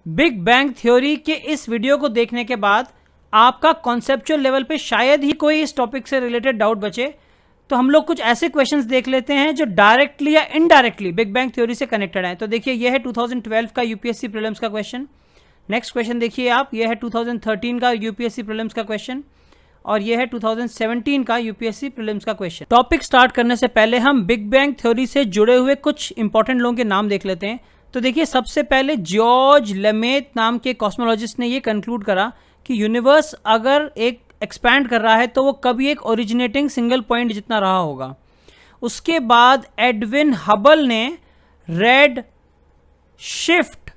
Big bang theory के इस video को देखने के बाद आपका कॉन्सेप्चुअल लेवल पे शायद ही कोई इस टॉपिक से रिलेटेड डाउट बचे, तो हम लोग कुछ ऐसे क्वेश्चंस देख लेते हैं जो डायरेक्टली या इनडायरेक्टली बिग बैंग थ्योरी से कनेक्टेड हैं। तो देखिए, यह है 2012 का यूपीएससी प्रीलिम्स का क्वेश्चन। नेक्स्ट क्वेश्चन देखिए आप, यह है 2013 का यूपीएससी प्रीलिम्स का क्वेश्चन, और यह है 2017 का यूपीएससी प्रीलिम्स का क्वेश्चन। टॉपिक स्टार्ट करने से पहले हम बिग बैंग थ्योरी से जुड़े हुए कुछ इंपॉर्टेंट लोगों के नाम देख लेते हैं। तो देखिए, सबसे पहले जॉर्ज लेमेथ नाम के कॉस्मोलॉजिस्ट ने यह कंक्लूड करा कि यूनिवर्स अगर एक एक्सपैंड कर रहा है तो वो कभी एक ओरिजिनेटिंग सिंगल पॉइंट जितना रहा होगा। उसके बाद एडविन हबल ने रेड शिफ्ट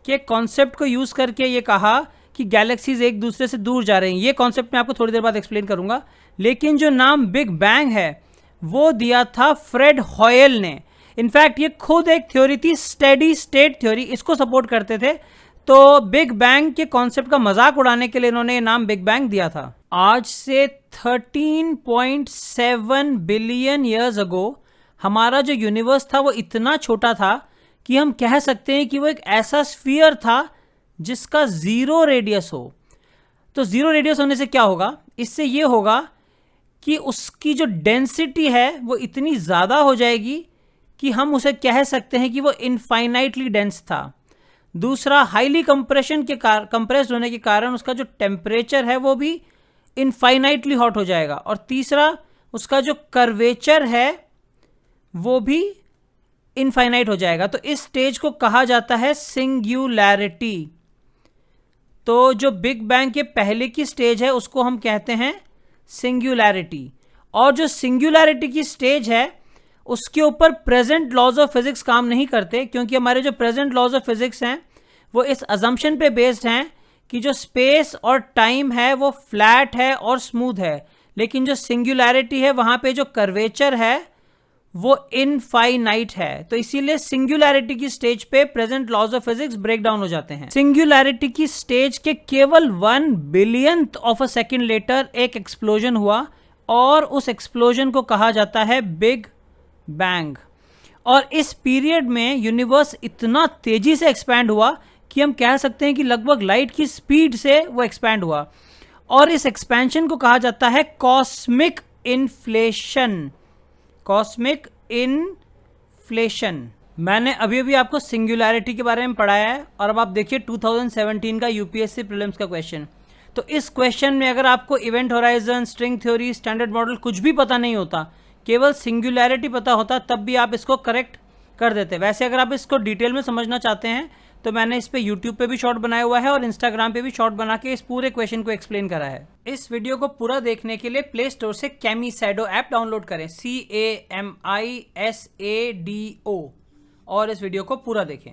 के कॉन्सेप्ट को यूज करके ये कहा कि गैलेक्सीज एक दूसरे से दूर जा रहे हैं। ये कॉन्सेप्ट मैं आपको थोड़ी देर बाद एक्सप्लेन करूंगा। लेकिन जो नाम बिग बैंग है वो दिया था फ्रेड हॉयल ने। इनफैक्ट ये खुद एक थ्योरी थी, स्टेडी स्टेट थ्योरी, इसको सपोर्ट करते थे। तो बिग बैंग के कॉन्सेप्ट का मजाक उड़ाने के लिए इन्होंने ये नाम बिग बैंग दिया था। आज से 13.7 बिलियन ईयर्स अगो हमारा जो यूनिवर्स था वो इतना छोटा था कि हम कह सकते हैं कि वो एक ऐसा स्फीयर था जिसका जीरो रेडियस हो। तो जीरो रेडियस होने से क्या होगा? इससे ये होगा कि उसकी जो डेंसिटी है वो इतनी ज़्यादा हो जाएगी कि हम उसे कह सकते हैं कि वो इनफाइनाइटली डेंस था। दूसरा, हाईली कंप्रेस्ड होने के कारण उसका जो टेम्परेचर है वो भी इनफाइनाइटली हॉट हो जाएगा। और तीसरा, उसका जो कर्वेचर है वो भी इनफाइनाइट हो जाएगा। तो इस स्टेज को कहा जाता है सिंगुलैरिटी। तो जो बिग बैंग के पहले की स्टेज है उसको हम कहते हैं सिंगुलैरिटी। और जो सिंगुलैरिटी की स्टेज है उसके ऊपर प्रेजेंट लॉज ऑफ फिजिक्स काम नहीं करते, क्योंकि हमारे जो प्रेजेंट लॉज ऑफ फिजिक्स हैं वो इस अजम्पशन पे बेस्ड हैं कि जो स्पेस और टाइम है वो फ्लैट है और स्मूथ है। लेकिन जो सिंगुलैरिटी है वहां पे जो कर्वेचर है वो इनफाइनाइट है। तो इसीलिए सिंगुलैरिटी की स्टेज पे present laws of physics break down हो जाते हैं। सिंगुलैरिटी की स्टेज के केवल 1 billionth of a second later एक एक्सप्लोजन हुआ, और उस एक्सप्लोजन को कहा जाता है बिग बैंग। और इस पीरियड में यूनिवर्स इतना तेजी से एक्सपैंड हुआ कि हम कह सकते हैं कि लगभग लाइट की स्पीड से वो एक्सपैंड हुआ। और इस एक्सपेंशन को कहा जाता है कॉस्मिक इन्फ्लेशन। Cosmic inflation. मैंने अभी अभी आपको सिंगुलैरिटी के बारे में पढ़ाया है, और अब आप देखिए 2017 का यूपीएससी प्रीलिम्स का क्वेश्चन। तो इस क्वेश्चन में अगर आपको event horizon, string theory, standard model कुछ भी पता नहीं होता, केवल सिंगुलैरिटी पता होता, तब भी आप इसको करेक्ट कर देते। वैसे अगर आप इसको डिटेल में समझना चाहते हैं तो मैंने इस पे YouTube पे भी शॉर्ट बनाया हुआ है और Instagram पे भी शॉर्ट बना के इस पूरे क्वेश्चन को एक्सप्लेन करा है। इस वीडियो को पूरा देखने के लिए प्ले स्टोर से कैमिसैडो ऐप डाउनलोड करें, CAMISADO, और इस वीडियो को पूरा देखें।